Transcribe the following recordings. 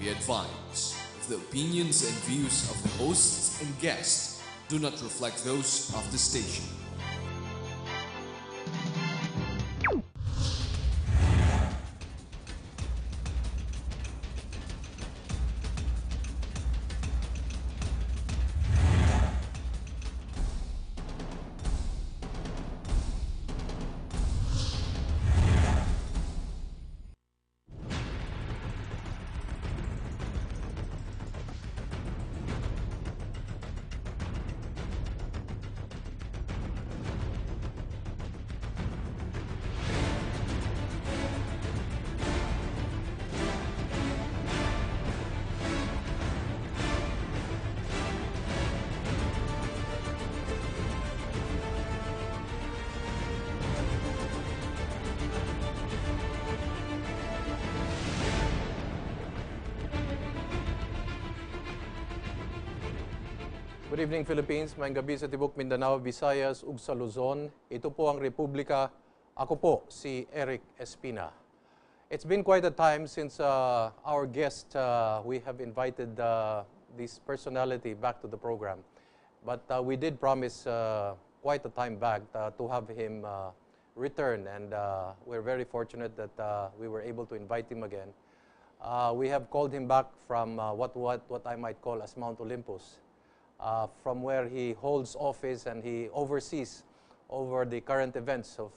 Be advised, the opinions and views of the hosts and guests do not reflect those of the station. Good evening, Philippines. Maayong gabi sa Tibok, Mindanao, Visayas, ug sa Luzon. Ito po ang Republika. Ako po si Erik Espina. It's been quite a time since our guest, we have invited this personality back to the program. But we did promise quite a time back to have him return, and we're very fortunate that we were able to invite him again. We have called him back from what I might call as Mount Olympus. From where he holds office and he oversees over the current events of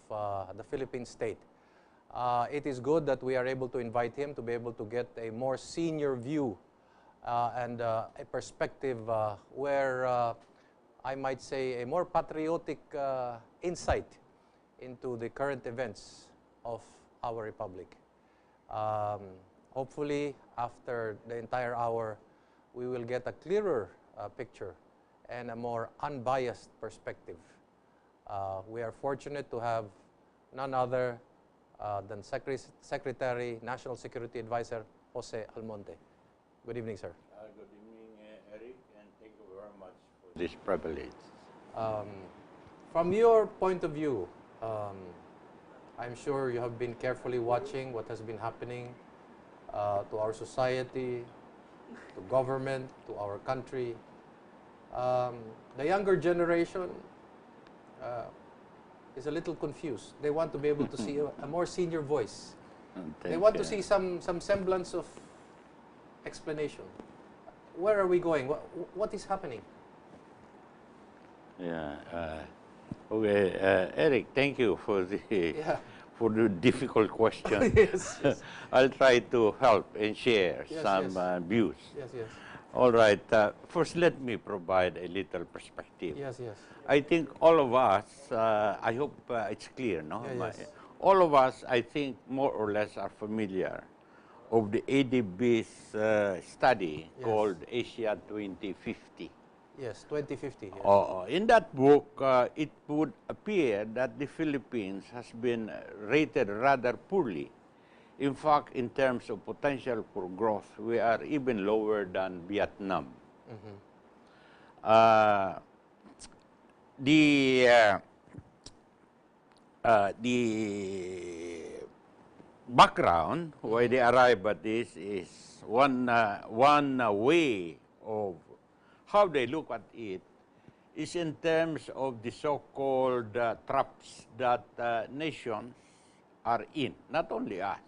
the Philippine state. It is good that we are able to invite him to be able to get a more senior view and a perspective where I might say a more patriotic insight into the current events of our republic. Hopefully, after the entire hour, we will get a clearer picture and a more unbiased perspective. We are fortunate to have none other than Secretary, National Security Advisor, Jose Almonte. Good evening, sir. Good evening, Eric, and thank you very much for this privilege. From your point of view, I'm sure you have been carefully watching what has been happening to our society, to government, to our country. The younger generation is a little confused. They want to be able to see a more senior voice. They want to see some semblance of explanation. Where are we going? What is happening? Yeah. Okay, Eric, thank you for the for the difficult question. Yes, yes. I'll try to help and share some views. Yes, yes. All right. First, let me provide a little perspective. Yes, yes. I think all of us, I hope it's clear, no? Yeah, yes. All of us, I think, more or less are familiar of the ADB's study called Asia 2050. Yes, 2050. Yes. In that book, it would appear that the Philippines has been rated rather poorly. In fact, in terms of potential for growth, we are even lower than Vietnam. The background why they arrive at this is one way of how they look at it is in terms of the so-called traps that nations are in, not only us,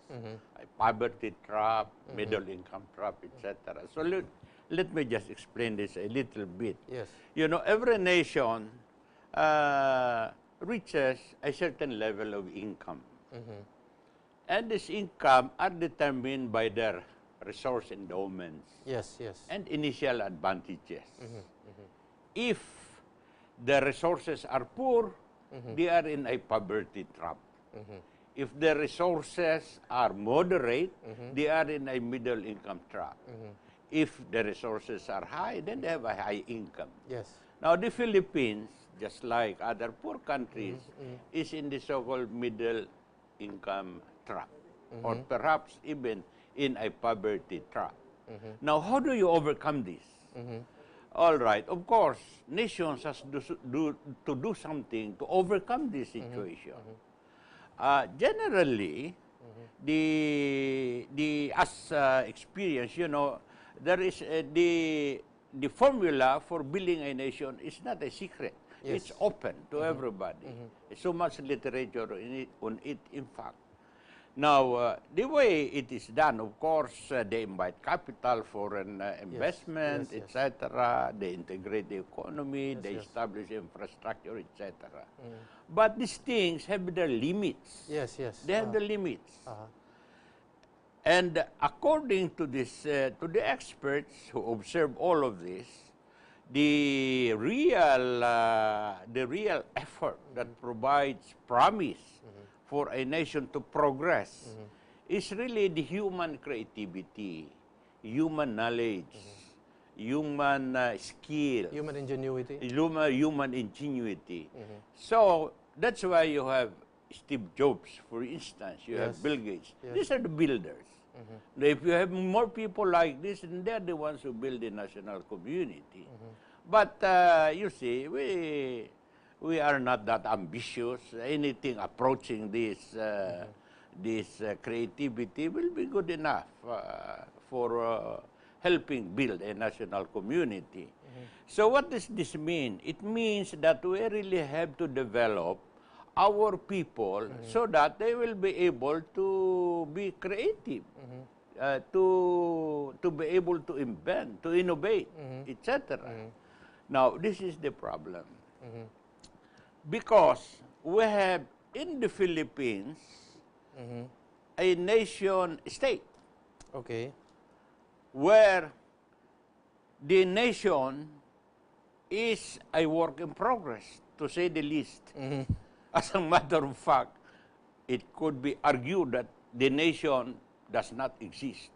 poverty trap, middle income trap, etc. So let me just explain this a little bit. Yes. You know, every nation reaches a certain level of income. And this income are determined by their resource endowments. Yes, yes. And initial advantages. If the resources are poor, they are in a poverty trap. If the resources are moderate, they are in a middle income trap. If the resources are high, then they have a high income. Yes. Now, the Philippines, just like other poor countries, is in the so-called middle income trap, or perhaps even in a poverty trap. Now, how do you overcome this? All right, of course, nations has to do something to overcome this situation. Generally, As experience, there is the formula for building a nation is not a secret. Yes. It's open to everybody. There's so much literature on it, in fact. Now, the way it is done, of course, they invite capital, foreign investment, yes, yes. etc. They integrate the economy, Yes, they yes. establish infrastructure, etc. But these things have their limits. Yes, yes. They have the limits. Uh-huh. And according to this, to the experts who observe all of this, the real effort that provides promise for a nation to progress is really the human creativity, human knowledge, human skill, Human ingenuity. human ingenuity. So that's why you have Steve Jobs, for instance. You have Yes. Bill Gates. Yes. These are the builders. Now, if you have more people like this, then they're the ones who build the national community. But you see, we are not that ambitious. Anything approaching this creativity will be good enough for helping build a national community. So what does this mean? It means that we really have to develop our people so that they will be able to be creative, to be able to invent, to innovate, etc. Now, this is the problem. Because we have in the Philippines a nation state Okay. where the nation is a work in progress, to say the least. As a matter of fact, it could be argued that the nation does not exist.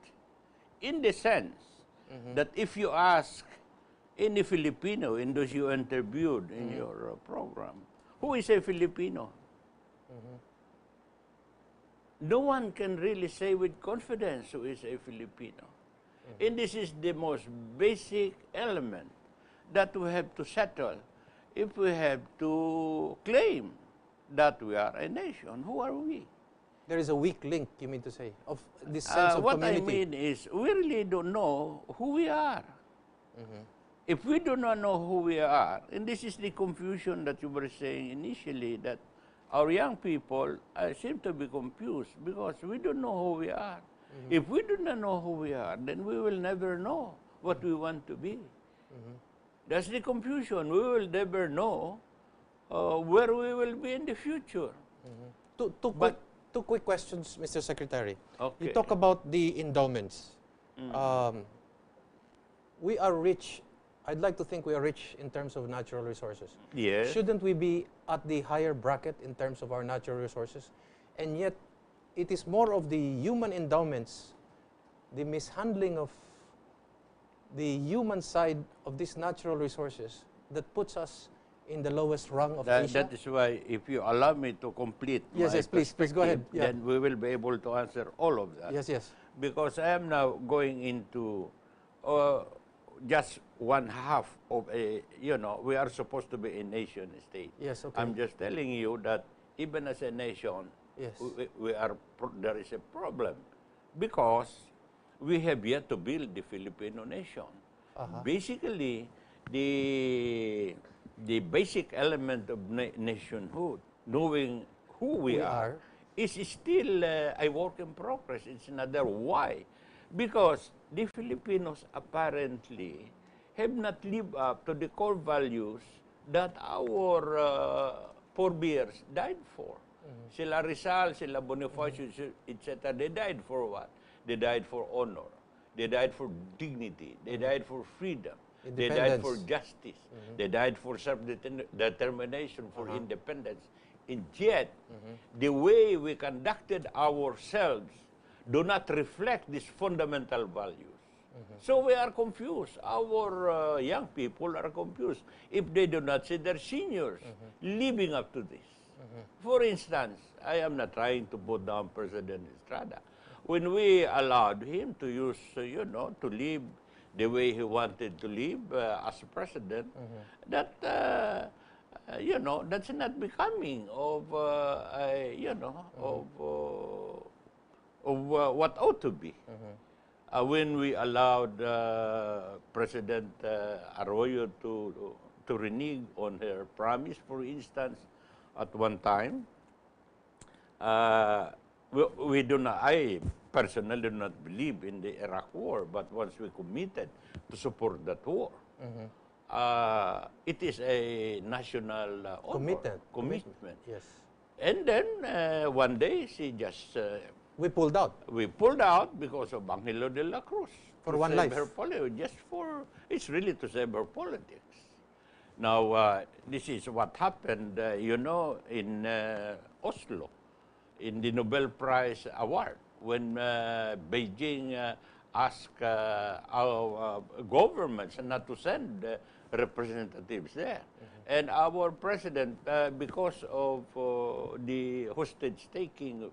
In the sense that if you ask any Filipino, in those you interviewed in your program, who is a Filipino? No one can really say with confidence who is a Filipino. And this is the most basic element that we have to settle if we have to claim that we are a nation. Who are we? There is a weak link, you mean to say, of this sense of What community. I mean is, we really don't know who we are. If we do not know who we are, and this is the confusion that you were saying initially, that our young people seem to be confused because we don't know who we are. If we do not know who we are, then we will never know what we want to be. That's the confusion. We will never know where we will be in the future. Two quick questions, Mr. Secretary. Okay. You talk about the endowments. We are rich. I'd like to think we are rich in terms of natural resources. Yes. Shouldn't we be at the higher bracket in terms of our natural resources? And yet, it is more of the human endowments, the mishandling of the human side of these natural resources that puts us in the lowest rung of Asia. That is why, if you allow me to complete Yes, my yes, please go ahead. perspective, then we will be able to answer all of that. Yes, yes. Because I am now going into just one half of a, we are supposed to be a nation state. Yes, okay. I'm just telling you that even as a nation, Yes. there is a problem because we have yet to build the Filipino nation. Basically, the basic element of nationhood, knowing who we are, is still a work in progress. It's another why. Because the Filipinos apparently have not lived up to the core values that our forebears died for. Sila Rizal, sila Bonifacio, etc. They died for what? They died for honor. They died for dignity. They died for freedom. They died for justice. They died for self-determination, for independence. And yet, the way we conducted ourselves do not reflect these fundamental values. So we are confused. Our young people are confused if they do not see their seniors living up to this. For instance, I am not trying to put down President Estrada. When we allowed him to use, to live the way he wanted to live as a president, that, that's not becoming of, of what ought to be. When we allowed President Arroyo to renege on her promise, for instance, at one time, we do not, I personally do not believe in the Iraq War, but once we committed to support that war, it is a national commitment. Yes. And then one day she just We pulled out. we pulled out because of Angelo de la Cruz. For to one save life. Her just for, it's really to save her politics. Now, this is what happened, in Oslo, in the Nobel Prize Award, when Beijing asked our governments not to send representatives there. And our president, because of the hostage-taking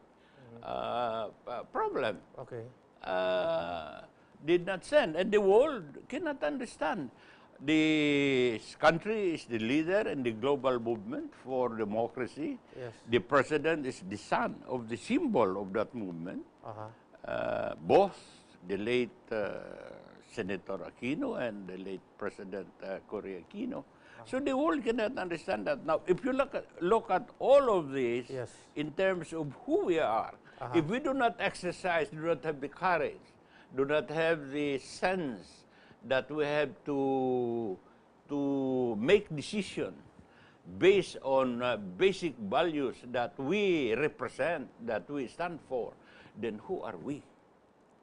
problem, Okay. did not send. And the world cannot understand. This country is the leader in the global movement for democracy. Yes. The president is the son of the symbol of that movement. Both the late Senator Aquino and the late President Cory Aquino. So the world cannot understand that. Now, if you look at all of this Yes. in terms of who we are, if we do not exercise, do not have the courage, do not have the sense that we have to make decision based on basic values that we represent, that we stand for, then who are we?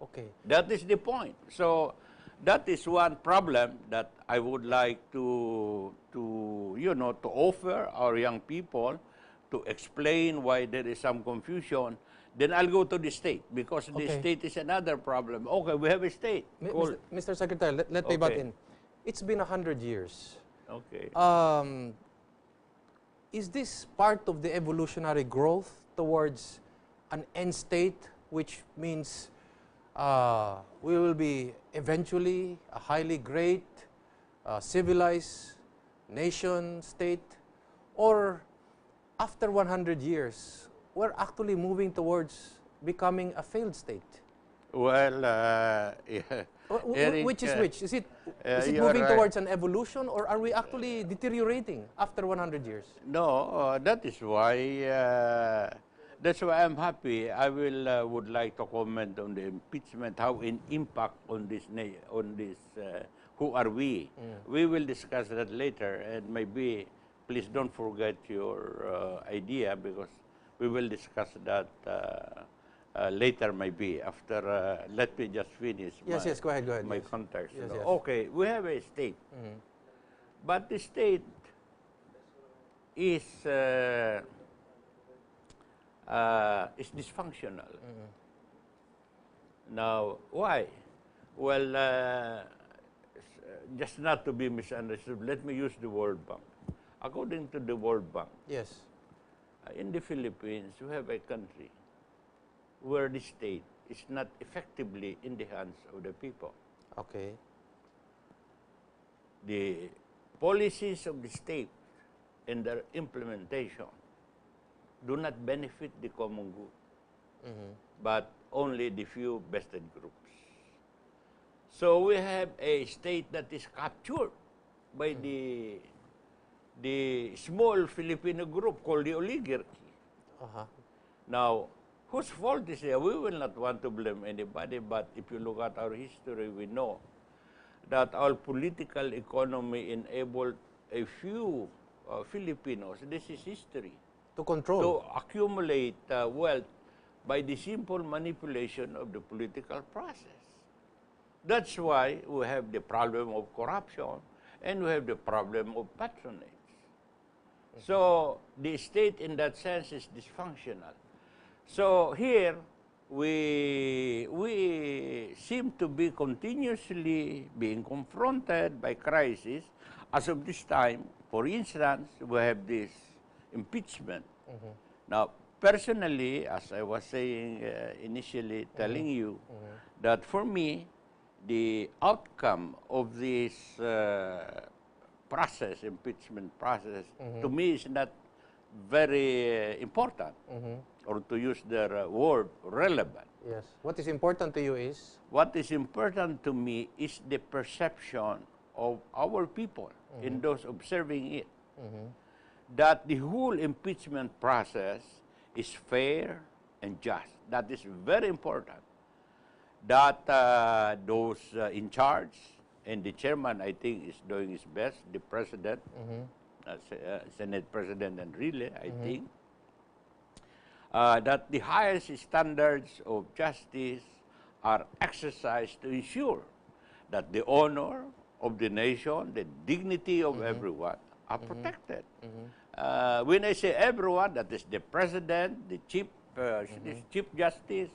Okay. That is the point. So that is one problem that I would like to offer our young people, to explain why there is some confusion. Then I'll go to the state, because the Okay. state is another problem. Okay, we have a state. called- Mr. Secretary, let me butt Okay. in. It's been 100 years. Okay. Is this part of the evolutionary growth towards an end state, which means we will be eventually a highly great, civilized nation state? Or after 100 years, we're actually moving towards becoming a failed state? Well, yeah. Eric, Which is which? Is it you are moving right. towards an evolution, or are we actually deteriorating after 100 years? No, that is why. That's why I'm happy. I would like to comment on the impeachment, how it impact on this who are we? We will discuss that later, and maybe please don't forget your idea, because we will discuss that later, maybe after. Let me just finish. Yes, go ahead. My Yes. context. Yes, yes. Okay, we have a state, but the state is dysfunctional. Now, why? Well, just not to be misunderstood, let me use the World Bank. According to the World Bank, Yes. in the Philippines, we have a country where the state is not effectively in the hands of the people. Okay. The policies of the state and their implementation do not benefit the common good, but only the few vested groups. So we have a state that is captured by the small Filipino group called the oligarchy. Now, whose fault is it? We will not want to blame anybody, but if you look at our history, we know that our political economy enabled a few Filipinos, this is history, To control. to accumulate wealth by the simple manipulation of the political process. That's why we have the problem of corruption and we have the problem of patronage. So the state in that sense is dysfunctional. So here we seem to be continuously being confronted by crisis. As of this time, for instance, we have this impeachment. Now, personally, as I was saying initially, telling you that for me, the outcome of this process, impeachment process, to me is not very important, or to use their word, relevant. Yes. What is important to you is? What is important to me is the perception of our people in those observing it, that the whole impeachment process is fair and just. That is very important. That those in charge, and the chairman, I think, is doing his best, the president, Senate President Enrile, I think, that the highest standards of justice are exercised to ensure that the honor of the nation, the dignity of everyone are protected. When I say everyone, that is the president, the chief justice,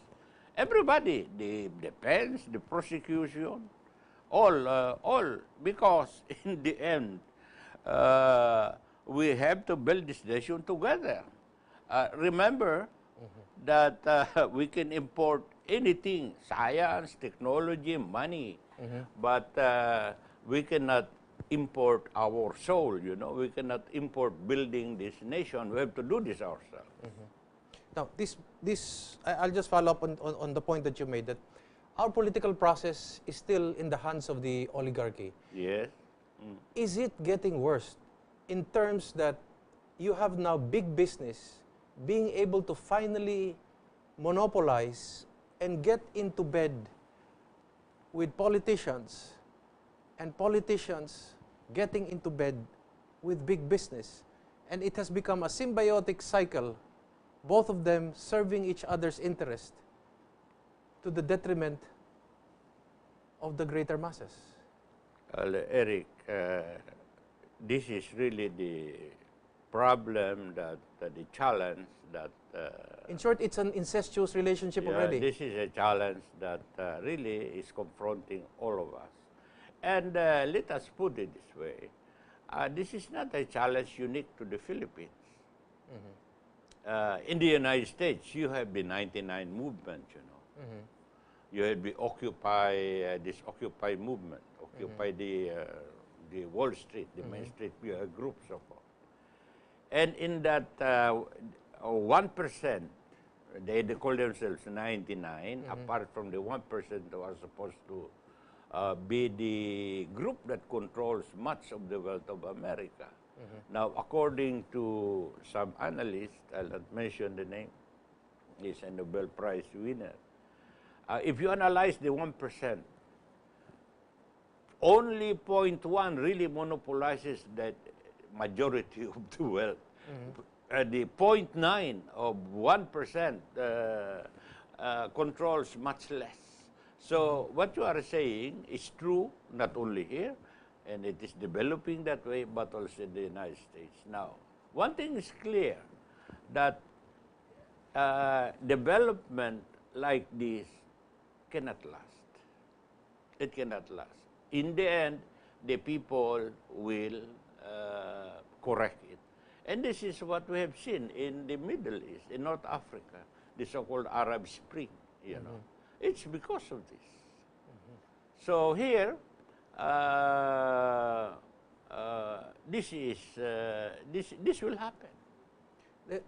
everybody, the defense, the prosecution, all, because in the end, we have to build this nation together. Remember that we can import anything, science, technology, money, but we cannot import our soul, you know. We cannot import building this nation. We have to do this ourselves. Now, I'll just follow up on the point that you made, that our political process is still in the hands of the oligarchy. Yes. Is it getting worse in terms that you have now big business being able to finally monopolize and get into bed with politicians, and politicians getting into bed with big business, and it has become a symbiotic cycle, both of them serving each other's interest to the detriment of the greater masses? Well, Eric, this is really the problem, that the challenge that... in short, it's an incestuous relationship already. This is a challenge that really is confronting all of us. And let us put it this way. This is not a challenge unique to the Philippines. In the United States, you have the 99 movement, you know. You have the Occupy, this Occupy movement, Occupy the Wall Street, the Main Street group, so forth. And in that 1%, they call themselves 99, apart from the 1% who are supposed to be the group that controls much of the wealth of America. Now, according to some analysts, I'll not mention the name, he's a Nobel Prize winner. If you analyze the 1%, only 0.1 really monopolizes that majority of the wealth. The 0.9 of 1% controls much less. So what you are saying is true, not only here, and it is developing that way, but also in the United States. Now, one thing is clear, that development like this cannot last. It cannot last. In the end, the people will correct it. And this is what we have seen in the Middle East, in North Africa, the so-called Arab Spring, you know. It's because of this. So here, this will happen.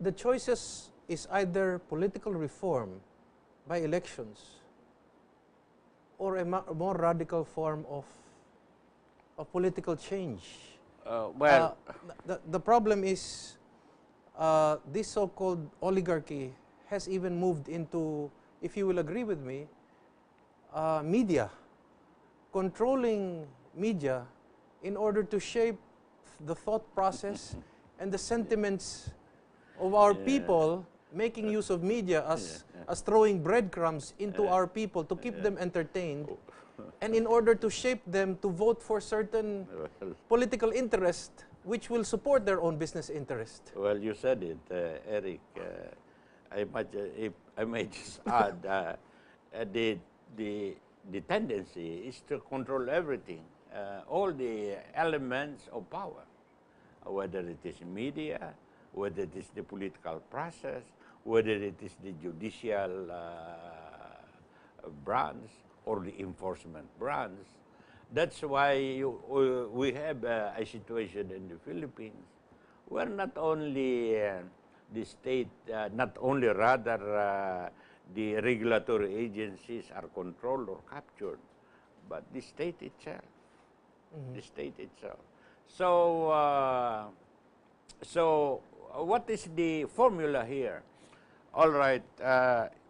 The choices is either political reform by elections or a more radical form of political change. The problem is this so-called oligarchy has even moved into, if you will agree with me, media, controlling media in order to shape the thought process and the sentiments of our people, making use of media as throwing breadcrumbs into our people to keep them entertained, and in order to shape them to vote for certain political interest which will support their own business interest. Well, you said it, Eric. I might just add, the tendency is to control everything, all the elements of power, whether it is media, whether it is the political process, whether it is the judicial branch or the enforcement branch. That's why we have a situation in the Philippines where not only the state, not only rather the regulatory agencies are controlled or captured, but the state itself. The state itself. So, what is the formula here? All right,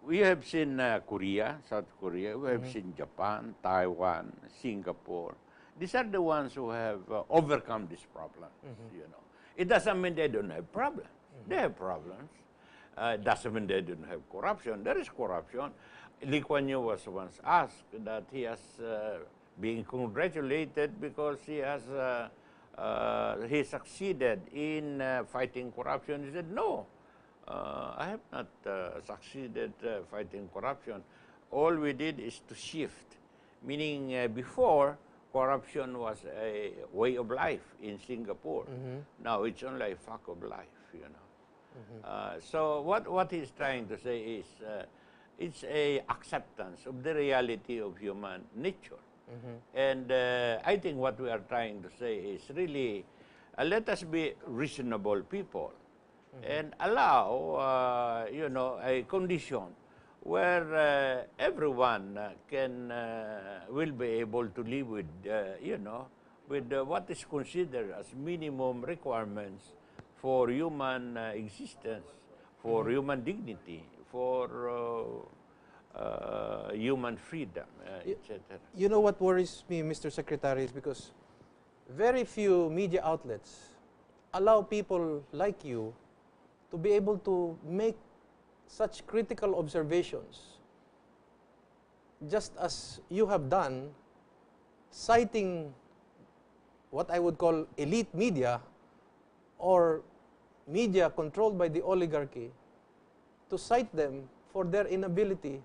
we have seen Korea, South Korea. We have seen Japan, Taiwan, Singapore. These are the ones who have overcome this problem. You know, it doesn't mean they don't have problems. They have problems. It doesn't mean they don't have corruption. There is corruption. Lee Kuan Yew was once asked that he has been congratulated because he succeeded in fighting corruption. He said, no, I have not succeeded fighting corruption. All we did is to shift, meaning before, corruption was a way of life in Singapore. Now it's only a fact of life, you know. So what he's trying to say is it's a acceptance of the reality of human nature. And I think what we are trying to say is really, let us be reasonable people and allow, you know, a condition where everyone will be able to live with, you know, with what is considered as minimum requirements for human existence, for human dignity, for human freedom, etc. You know what worries me, Mr. Secretary, is because very few media outlets allow people like you to be able to make such critical observations, just as you have done, citing what I would call elite media or media controlled by the oligarchy, to cite them for their inability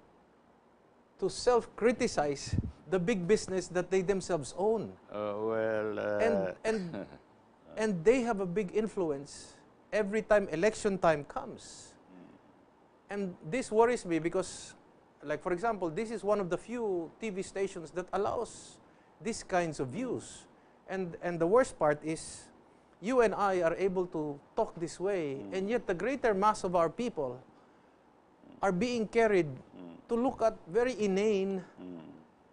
to self-criticize the big business that they themselves own. And they have a big influence every time election time comes. And this worries me because, like for example, this is one of the few TV stations that allows these kinds of views. And the worst part is, you and I are able to talk this way, and yet the greater mass of our people are being carried to look at very inane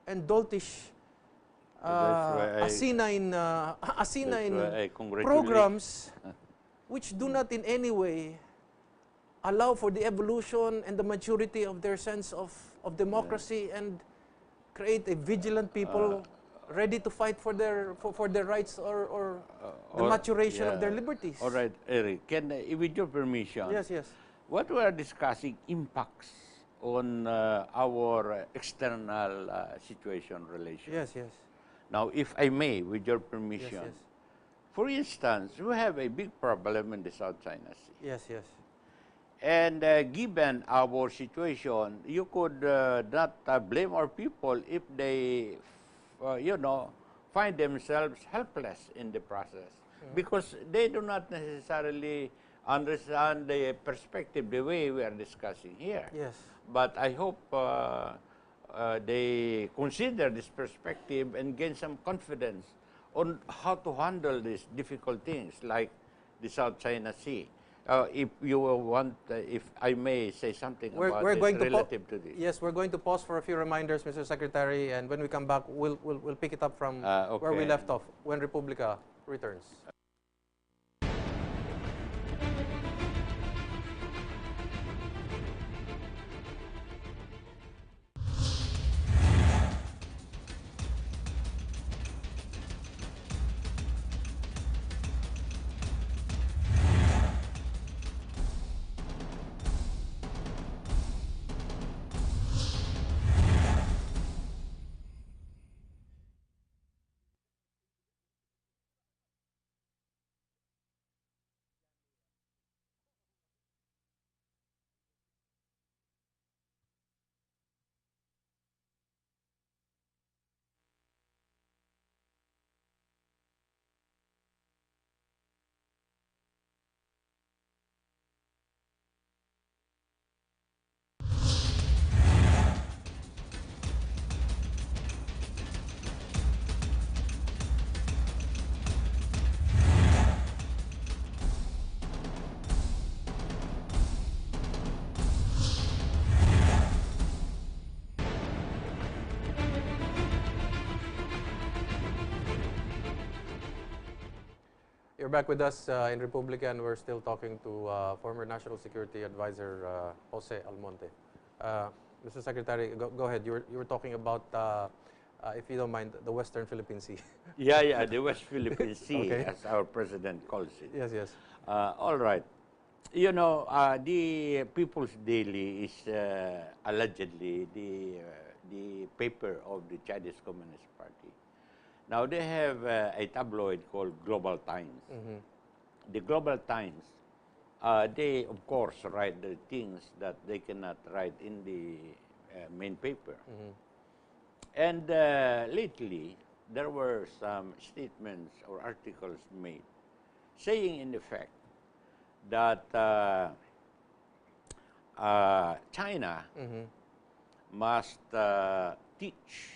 and doltish, asinine programs which do not in any way allow for the evolution and the maturity of their sense of democracy and create a vigilant people ready to fight for their rights or the maturation of their liberties. All right, Eric, with your permission, Yes. what we are discussing impacts on our external situation relations. Yes. Now, if I may, with your permission, Yes. for instance, we have a big problem in the South China Sea. Yes. And given our situation, you could not blame our people if they, you know, find themselves helpless in the process, because they do not necessarily understand the perspective the way we are discussing here. Yes. But I hope they consider this perspective and gain some confidence on how to handle these difficult things like the South China Sea. If you want, if I may say something about it relative to this. Yes, we're going to pause for a few reminders, Mr. Secretary, and when we come back, we'll pick it up from where we left off when Republica returns. back with us in Republika, and we're still talking to former National Security Advisor Jose Almonte. Mr. Secretary, go ahead. You were talking about, if you don't mind, the Western Philippine Sea. Yeah, the West Philippine Sea, Okay. as our president calls it. Yes. All right. You know, the People's Daily is allegedly the paper of the Chinese Communist Party. Now, they have a tabloid called Global Times. The Global Times, they, of course, write the things that they cannot write in the main paper. And lately, there were some statements or articles made saying, in effect, that China must teach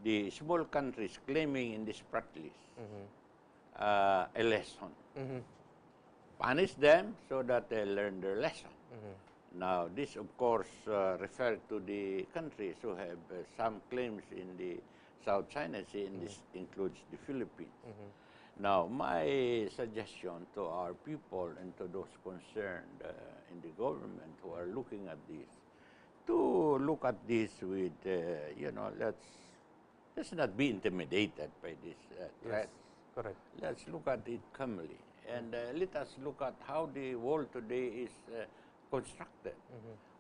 the small countries claiming in this practice a lesson. Punish them so that they learn their lesson. Now, this, of course, refers to the countries who have some claims in the South China Sea, and this includes the Philippines. Now, my suggestion to our people and to those concerned in the government who are looking at this, to look at this with, you know, let's not be intimidated by this threat. Yes, correct. Let's look at it calmly, and let us look at how the world today is constructed.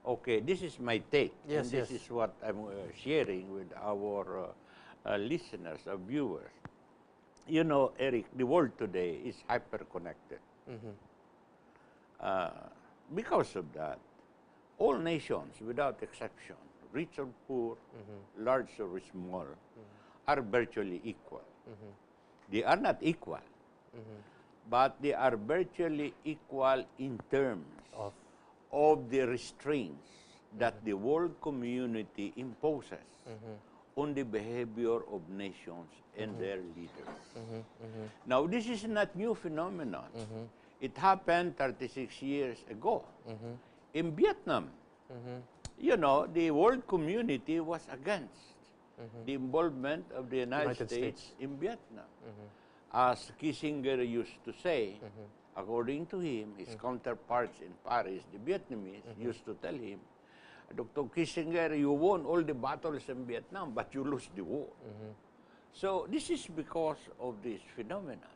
Okay, this is my take, Yes, and this yes. is what I'm sharing with our listeners, our viewers. You know, Eric, the world today is hyper-connected. Because of that, all nations, without exception, rich or poor, large or small, are virtually equal. They are not equal, but they are virtually equal in terms of the restraints that the world community imposes on the behavior of nations and their leaders. Now, this is not new phenomenon. It happened 36 years ago. In Vietnam, you know, the world community was against the involvement of the United States in Vietnam. As Kissinger used to say, according to him, his counterparts in Paris, the Vietnamese, used to tell him, Dr. Kissinger, you won all the battles in Vietnam, but you lost the war. So this is because of this phenomenon.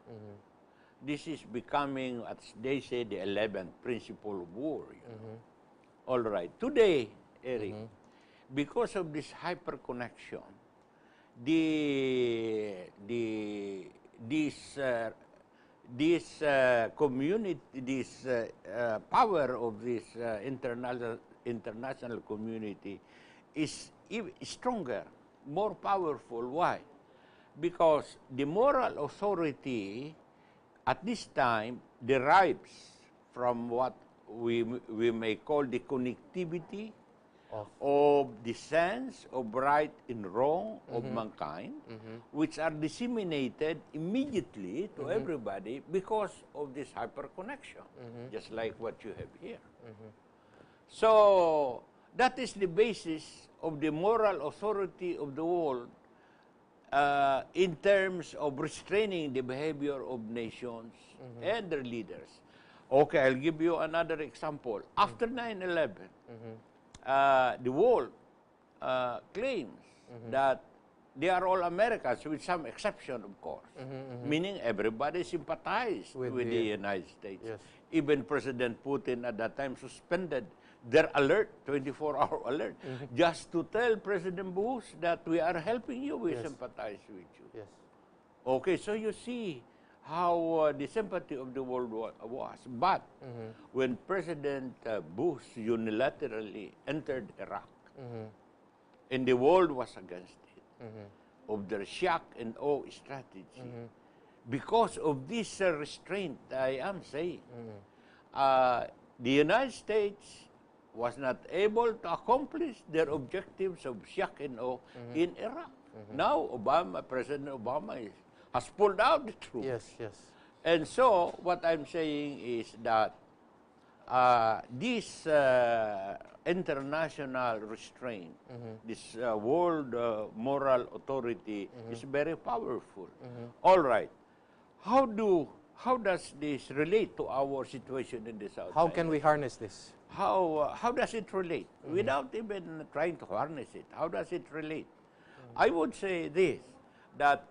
This is becoming, as they say, the 11th principle of war. You know? All right. Today, Eric, because of this hyperconnection, this community, this power of this international community is even stronger, more powerful. Why? Because the moral authority at this time derives from what we may call the connectivity of the sense of right and wrong of mankind, which are disseminated immediately to everybody because of this hyperconnection, just like what you have here. So that is the basis of the moral authority of the world in terms of restraining the behavior of nations and their leaders. Okay, I'll give you another example. After 9/11, the world claims that they are all Americans, with some exception, of course, meaning everybody sympathized with the United States. Yes. Even President Putin at that time suspended their alert, 24-hour alert, just to tell President Bush that we are helping you, we sympathize with you. Yes. Okay, so you see how the sympathy of the world was. But when President Bush unilaterally entered Iraq, and the world was against it, of their shock and awe strategy, because of this restraint, I am saying, the United States was not able to accomplish their objectives of shock and awe in Iraq. Now, President Obama has pulled out the troops. Yes. And so, what I'm saying is that this international restraint, this world moral authority is very powerful. All right. How do how does this relate to our situation in the South? How can we harness this? How does it relate? Without even trying to harness it, how does it relate? I would say this, that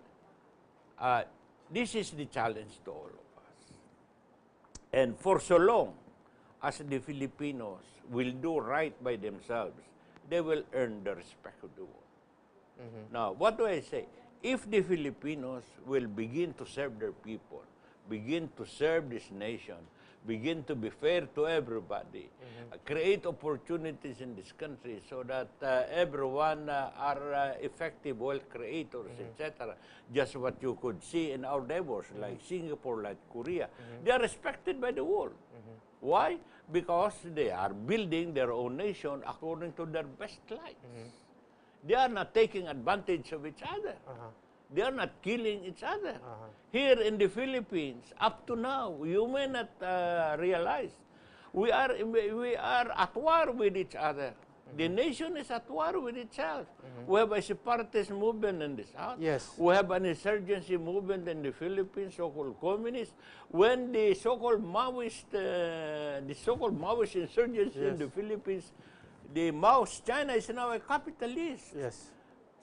this is the challenge to all of us. And for so long as the Filipinos will do right by themselves, they will earn the respect of the world. Now, what do I say? If the Filipinos will begin to serve their people, begin to serve this nation, begin to be fair to everybody, create opportunities in this country so that everyone are effective wealth creators, etc. Just what you could see in our neighbors, like Singapore, like Korea. They are respected by the world. Why? Because they are building their own nation according to their best lights. They are not taking advantage of each other. They are not killing each other. Here in the Philippines, up to now, you may not realize, we are at war with each other. The nation is at war with itself. We have a separatist movement in the South. Yes. We have an insurgency movement in the Philippines, so-called communists. When the so-called Maoist insurgency in the Philippines, the Maoist China is now a capitalist. Yes.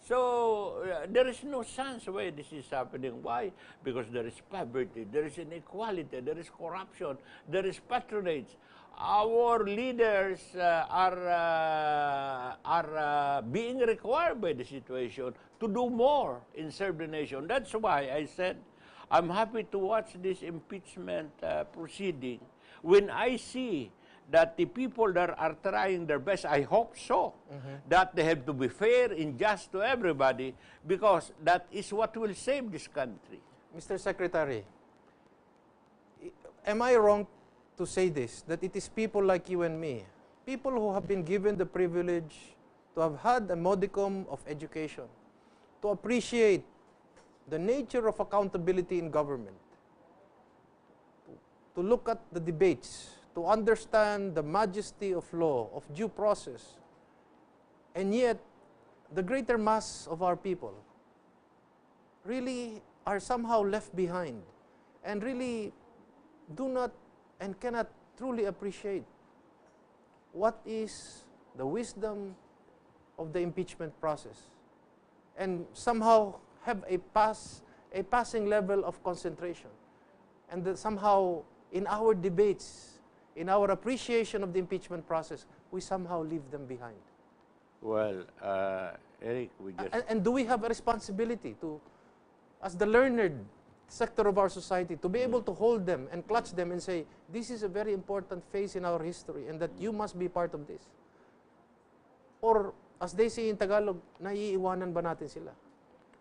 So there is no sense why this is happening. Why? Because there is poverty, there is inequality, there is corruption, there is patronage. Our leaders are being required by the situation to do more in serve the nation. That's why I said I'm happy to watch this impeachment proceeding. When I see that the people that are trying their best, I hope so, that they have to be fair and just to everybody, because that is what will save this country. Mr. Secretary, am I wrong to say this, that it is people like you and me, people who have been given the privilege to have had a modicum of education, to appreciate the nature of accountability in government, to look at the debates, to understand the majesty of law, of due process, and yet the greater mass of our people really are somehow left behind and really do not and cannot truly appreciate what is the wisdom of the impeachment process, and somehow have a passing level of concentration, and that somehow in our debates, in our appreciation of the impeachment process, we somehow leave them behind. Well, Eric, we just... And do we have a responsibility to, as the learned sector of our society, to be able to hold them and clutch them and say, this is a very important phase in our history and that you must be part of this? Or, as they say in Tagalog, naiiwanan ba natin sila?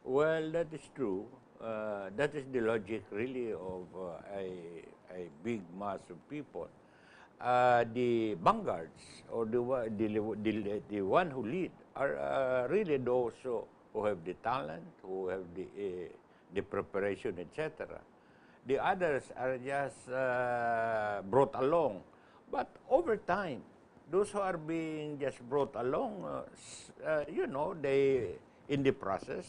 Well, that is true. That is the logic, really, of a big mass of people. The vanguards, or the one who lead, are really those who have the talent, who have the preparation, etc. The others are just brought along. But over time, those who are being just brought along, they, in the process,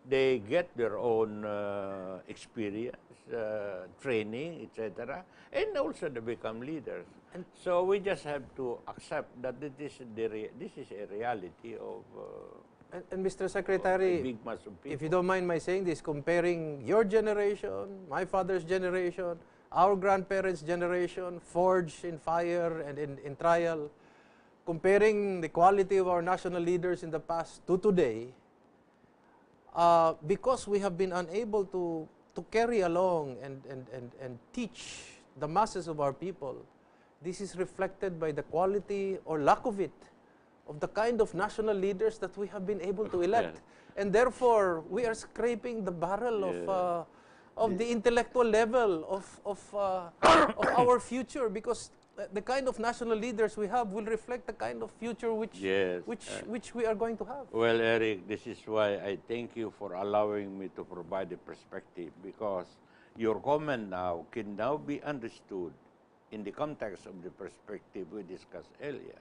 they get their own experience, training, etc., and also they become leaders. And so we just have to accept that this is a reality of and Mr. Secretary, a big mass of people. if you don't mind my saying this, comparing your generation, my father's generation, our grandparents' generation, forged in fire and in trial, comparing the quality of our national leaders in the past to today, because we have been unable to carry along and teach the masses of our people, this is reflected by the quality or lack of it, of the kind of national leaders that we have been able to elect. And therefore, we are scraping the barrel of the intellectual level of our future, because the kind of national leaders we have will reflect the kind of future which we are going to have. Well, Eric, this is why I thank you for allowing me to provide a perspective, because your comment now can now be understood in the context of the perspective we discussed earlier.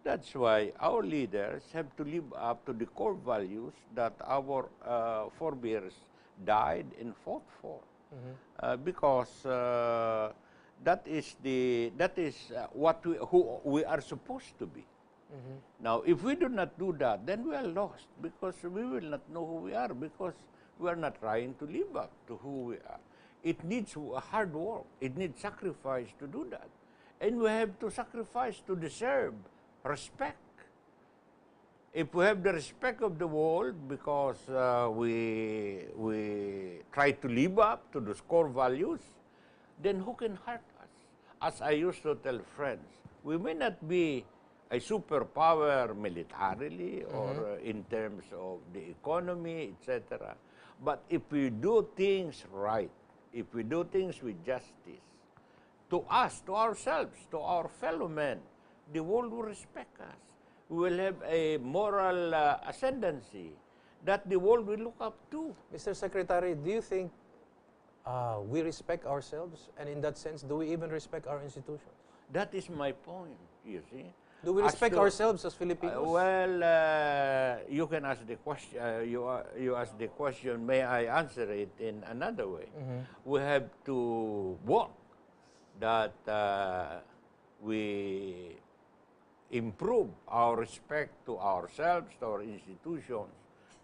That's why our leaders have to live up to the core values that our forebears died and fought for. because that is what who we are supposed to be. Now, if we do not do that, then we are lost, because we will not know who we are, because we are not trying to live up to who we are. It needs hard work. It needs sacrifice to do that. And we have to sacrifice to deserve respect. If we have the respect of the world because we try to live up to those core values, then who can hurt us? As I used to tell friends, we may not be a superpower militarily or in terms of the economy, etc. But if we do things right, if we do things with justice, to us, to ourselves, to our fellow men, the world will respect us. We will have a moral ascendancy that the world will look up to. Mr. Secretary, do you think we respect ourselves? And in that sense, do we even respect our institutions? That is my point, you see. Do we respect ourselves as Filipinos? You can ask the question. You ask the question. May I answer it in another way? We have to work that we improve our respect to ourselves, to our institutions,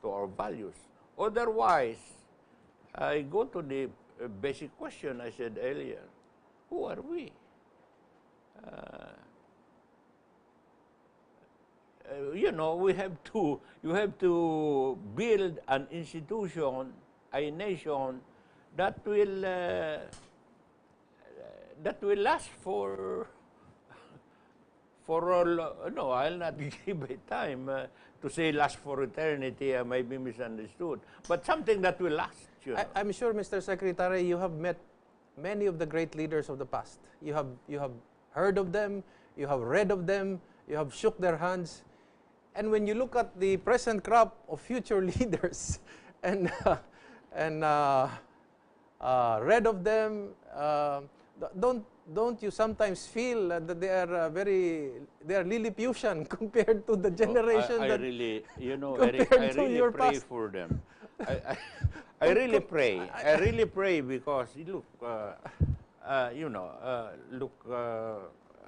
to our values. Otherwise, I go to the basic question I said earlier: who are we? You know, you have to build an institution, a nation that will last for all. No, I'll not give a time to say last for eternity. I might be misunderstood, but something that will last. You know. I'm sure, Mr. Secretary, you have met many of the great leaders of the past. You have heard of them, you have read of them, you have shook their hands. And when you look at the present crop of future leaders and read of them, don't you sometimes feel that they are Lilliputian compared to the generation I that really, you know, compared Eric, I to really your pray past? for them. I really pray. I really pray because look, you know, look.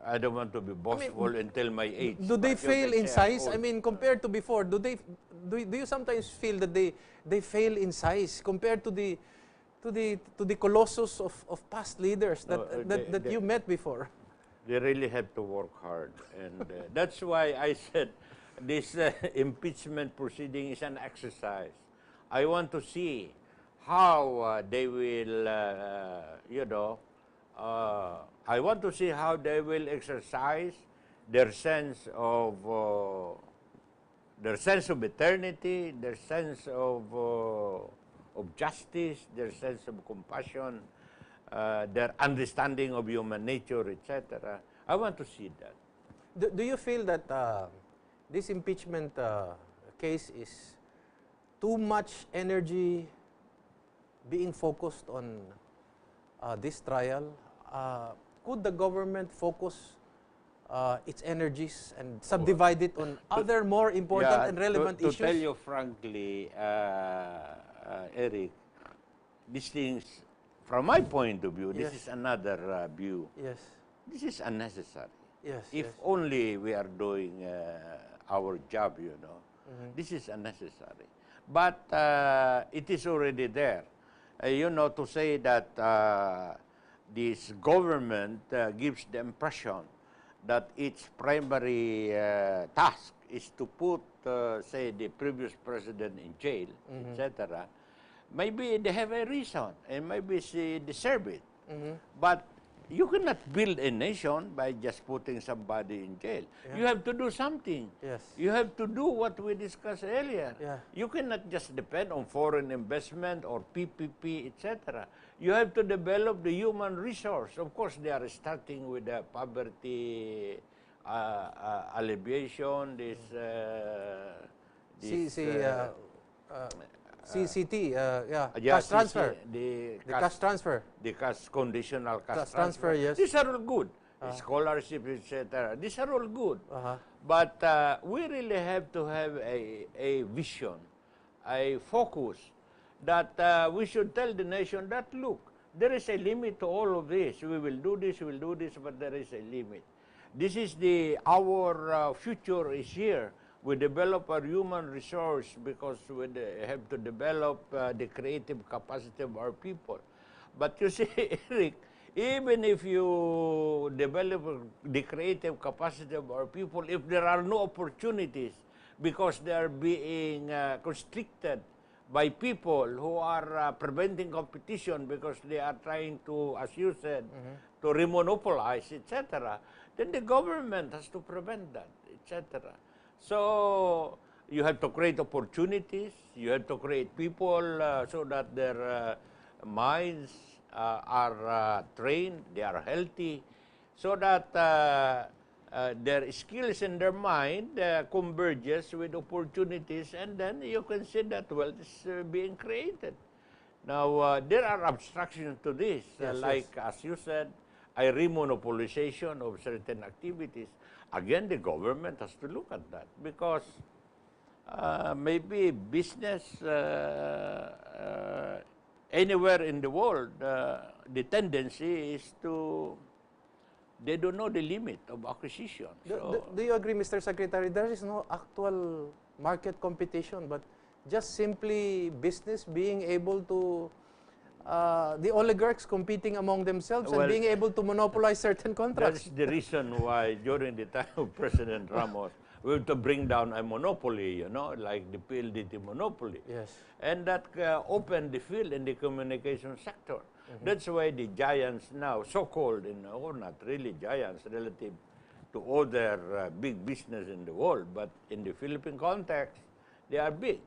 I don't want to be boastful and tell my age. Do they but you fail can in say I'm size? old. I mean, compared to before, do you sometimes feel that they fail in size compared to the colossus of past leaders that you met before? They really have to work hard, and that's why I said this impeachment proceeding is an exercise. I want to see how they will, you know. I want to see how they will exercise their sense of eternity, their sense of justice, their sense of compassion, their understanding of human nature, etc. I want to see that. Do you feel that this impeachment case is too much energy being focused on this trial? Could the government focus its energies and subdivide it on other more important and relevant issues? To tell you frankly, Eric, these things, from my point of view, this is another view. Yes. This is unnecessary. Yes. If yes. only we are doing our job, you know. This is unnecessary. But it is already there. You know, to say that this government gives the impression that its primary task is to put, say, the previous president in jail, etc. Maybe they have a reason, and maybe they deserve it. But you cannot build a nation by just putting somebody in jail. Yeah. You have to do something. Yes. You have to do what we discussed earlier. Yeah. You cannot just depend on foreign investment or PPP, etc. You have to develop the human resource. Of course, they are starting with the poverty alleviation, CCT, cash transfer. The cash transfer. The conditional cash transfer, yes. These are all good. Scholarship, etc. These are all good. But we really have to have a vision, a focus that we should tell the nation that, look, there is a limit to all of this. We will do this, we will do this, but there is a limit. This is our future is here. We develop our human resource because we have to develop the creative capacity of our people. But you see, Eric, even if you develop the creative capacity of our people, if there are no opportunities because they are being constricted by people who are preventing competition because they are trying to, as you said, to remonopolize, etc., then the government has to prevent that, etc. So you have to create opportunities, you have to create people so that their minds are trained, they are healthy, so that their skills in their mind converges with opportunities, and then you can see that wealth is being created. Now, there are obstructions to this, like, as you said, a remonopolization of certain activities. Again, the government has to look at that, because maybe business anywhere in the world, the tendency is to, they don't know the limit of acquisition. Do you agree, Mr. Secretary, there is no actual market competition, but just simply business being able to, the oligarchs competing among themselves and being able to monopolize certain contracts? That's the reason why during the time of President Ramos, we have to bring down a monopoly, you know, like the PLDT monopoly. Yes. And that opened the field in the communication sector. That's why the giants now, so-called, or not really giants relative to other big business in the world, but in the Philippine context, they are big.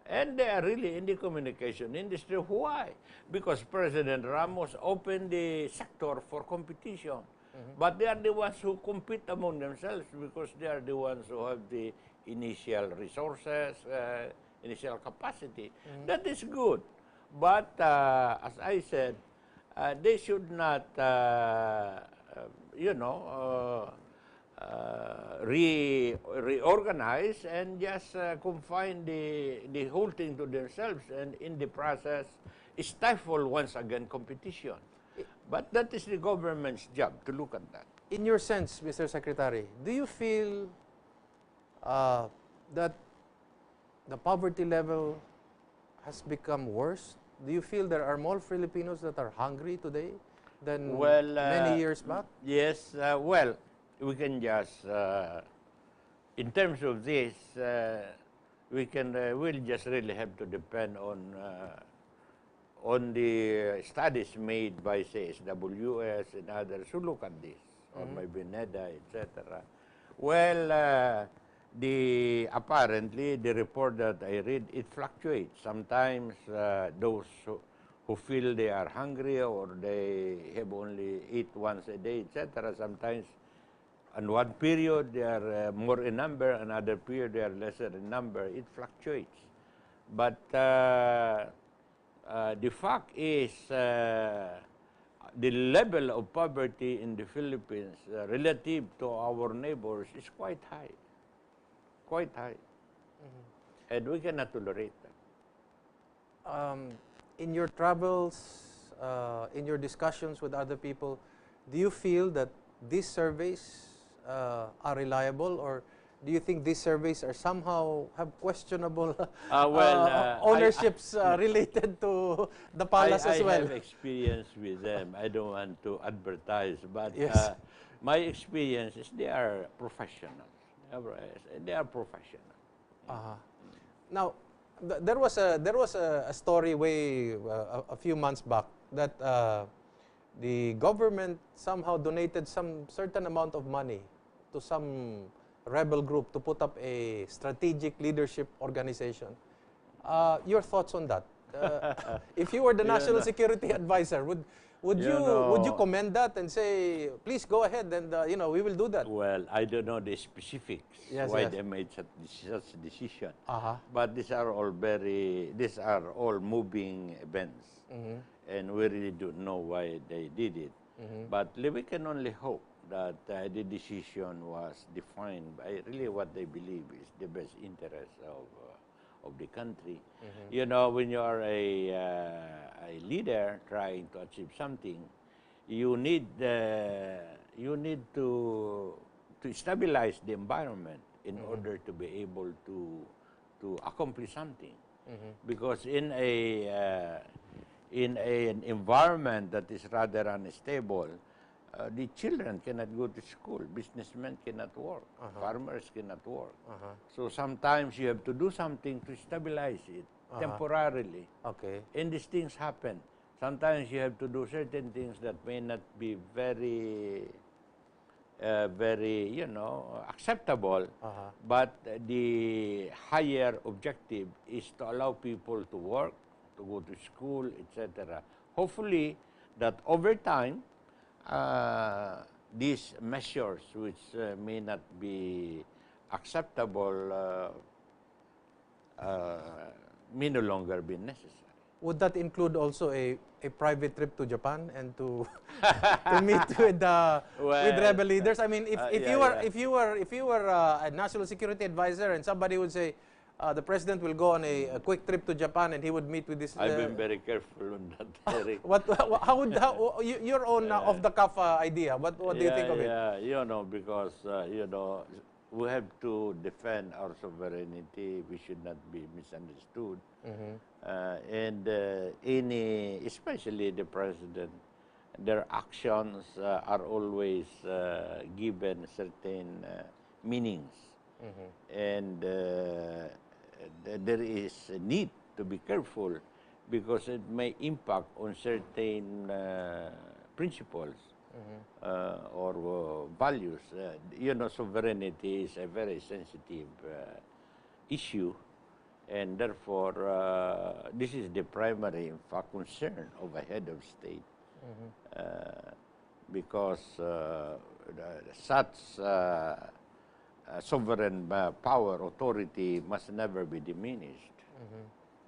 And they are really in the communication industry. Why? Because President Ramos opened the sector for competition. But they are the ones who compete among themselves because they are the ones who have the initial resources, initial capacity. That is good. But as I said, they should not, reorganize and just confine the whole thing to themselves, and in the process stifle once again competition. But that is the government's job to look at that. In your sense, Mr. Secretary, do you feel that the poverty level has become worse? Do you feel there are more Filipinos that are hungry today than many years back? Yes, well, we can just, in terms of this, we'll just really have to depend on the studies made by, say, SWS and others who look at this, or maybe NEDA, etc. Well, apparently, the report that I read, it fluctuates. Sometimes those who feel they are hungry or they have only eat once a day, etc. Sometimes in one period they are more in number, another period they are lesser in number. It fluctuates. But the fact is the level of poverty in the Philippines relative to our neighbors is quite high. Quite high. And we cannot tolerate that. In your travels, in your discussions with other people, do you feel that these surveys are reliable, or do you think these surveys are somehow have questionable ownerships related to the palace as well? I have experience with them. I don't want to advertise, but my experience is they are professionals. They are professional. Now, there was a story way a few months back that the government somehow donated some certain amount of money to some rebel group to put up a strategic leadership organization. Your thoughts on that? If you were the national security advisor, would you commend that and say, please go ahead and we will do that? Well, I don't know the specifics why they made such a decision. But these are all moving events, and we really don't know why they did it. But we can only hope that the decision was defined by really what they believe is the best interest of the country. You know, when you are a leader trying to achieve something, you need to stabilize the environment in order to be able to accomplish something. Because in an environment that is rather unstable, the children cannot go to school, businessmen cannot work, farmers cannot work. So sometimes you have to do something to stabilize it temporarily. Okay. And these things happen. Sometimes you have to do certain things that may not be very, you know, acceptable. But the higher objective is to allow people to work, to go to school, etc. Hopefully, that over time, these measures, which may not be acceptable, may no longer be necessary. Would that include also a private trip to Japan and to to meet with rebel leaders? I mean, if you were a national security advisor and somebody would say the president will go on a quick trip to Japan and he would meet with this. I've been very careful on that, Eric. Your own off the cuff idea? What do you think of it? Yeah, you know, because you know, we have to defend our sovereignty. We should not be misunderstood. And especially the president, their actions are always given certain meanings. And there is a need to be careful because it may impact on certain principles or values. You know, sovereignty is a very sensitive issue, and therefore this is the primary, in fact, concern of a head of state, because such sovereign power, authority must never be diminished.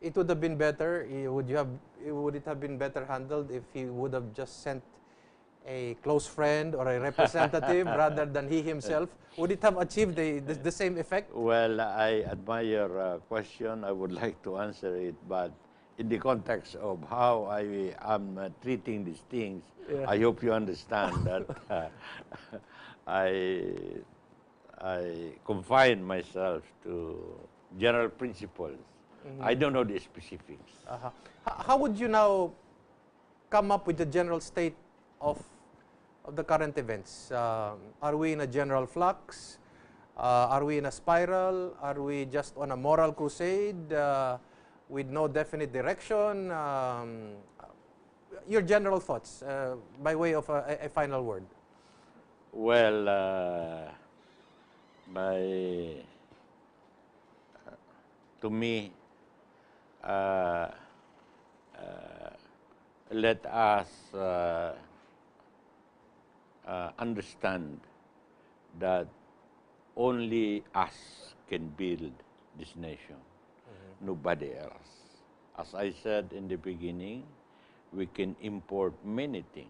It would have been better. Would it have been better handled if he would have just sent a close friend or a representative rather than he himself? Would it have achieved the same effect? Well, I admire your question. I would like to answer it, but in the context of how I am treating these things, I hope you understand that I confine myself to general principles. I don't know the specifics. How would you now come up with the general state of the current events? Are we in a general flux? Are we in a spiral? Are we just on a moral crusade with no definite direction? Your general thoughts by way of a final word. Well, to me, let us understand that only us can build this nation, nobody else. As I said in the beginning, we can import many things,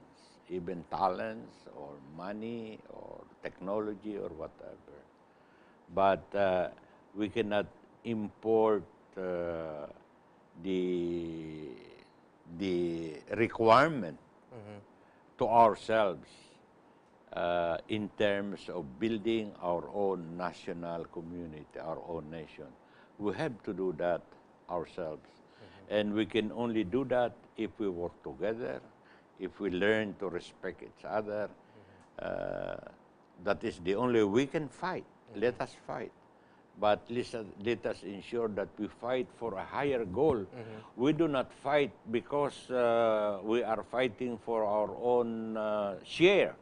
even talents or money or technology or whatever. But we cannot import the requirement to ourselves in terms of building our own national community, our own nation. We have to do that ourselves. And we can only do that if we work together, if we learn to respect each other. That is the only way we can fight. Let us fight. But let us ensure that we fight for a higher goal. We do not fight because we are fighting for our own share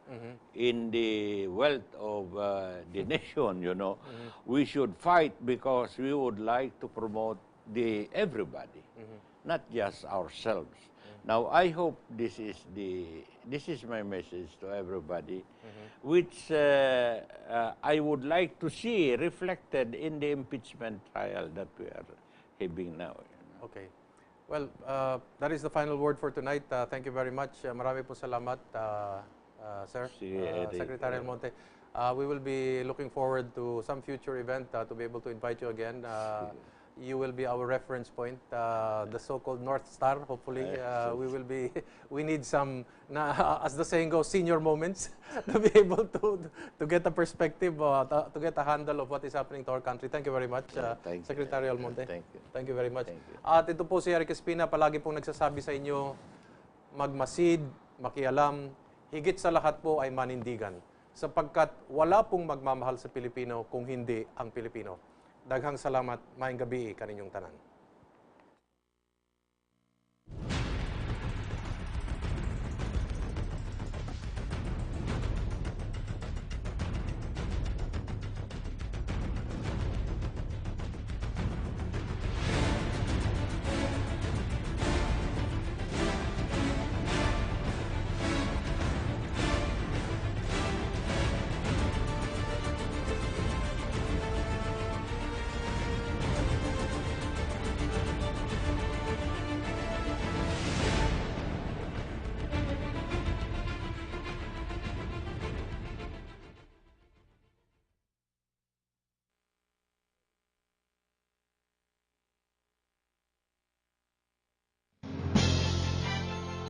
in the wealth of the nation, you know. We should fight because we would like to promote everybody, not just ourselves. Now, I hope this is my message to everybody, which I would like to see reflected in the impeachment trial that we are having now. Okay. Well, that is the final word for tonight. Thank you very much. Marami po salamat, sir. Secretary Almonte. We will be looking forward to some future event to be able to invite you again. you will be our reference point, the so-called North Star. Hopefully, we need some, as the saying goes, senior moments to be able to get a perspective, to get a handle of what is happening to our country. Thank you very much, Secretary Almonte. Thank you. Thank you very much. Thank you. At ito po si Erik Espina, palagi pong nagsasabi sa inyo, magmasid, makialam, higit sa lahat po ay manindigan. Sapagkat wala pong magmamahal sa Pilipino kung hindi ang Pilipino. Daghang salamat, maayong gabi kaninyong tanan.